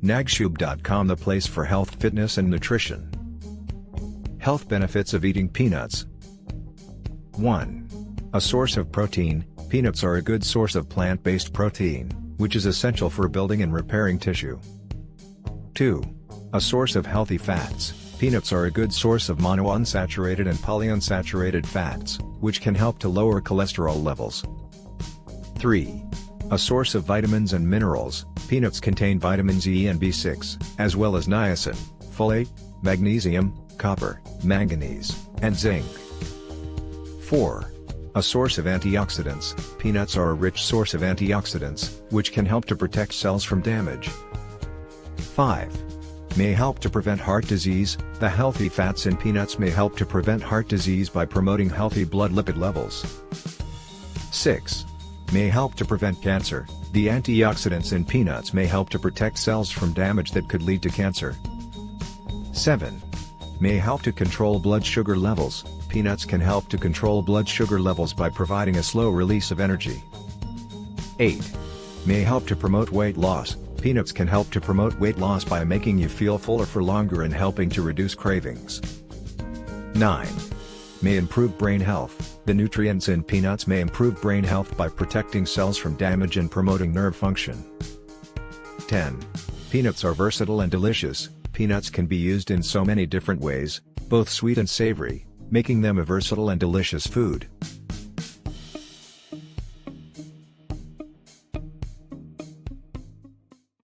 Nagshub.com, the place for health, fitness and nutrition. Health benefits of eating peanuts. 1. A source of protein. Peanuts are a good source of plant-based protein, which is essential for building and repairing tissue. 2. A source of healthy fats. Peanuts are a good source of monounsaturated and polyunsaturated fats, which can help to lower cholesterol levels. 3. A source of vitamins and minerals. Peanuts contain vitamins E and B6, as well as niacin, folate, magnesium, copper, manganese, and zinc. 4. A source of antioxidants. Peanuts are a rich source of antioxidants, which can help to protect cells from damage. 5. May help to prevent heart disease. The healthy fats in peanuts may help to prevent heart disease by promoting healthy blood lipid levels. 6. May help to prevent cancer. The antioxidants in peanuts may help to protect cells from damage that could lead to cancer. 7. May help to control blood sugar levels. Peanuts can help to control blood sugar levels by providing a slow release of energy. 8. May help to promote weight loss. Peanuts can help to promote weight loss by making you feel fuller for longer and helping to reduce cravings. 9. May improve brain health. The nutrients in peanuts may improve brain health by protecting cells from damage and promoting nerve function. 10. Peanuts are versatile and delicious. Peanuts can be used in so many different ways, both sweet and savory, making them a versatile and delicious food.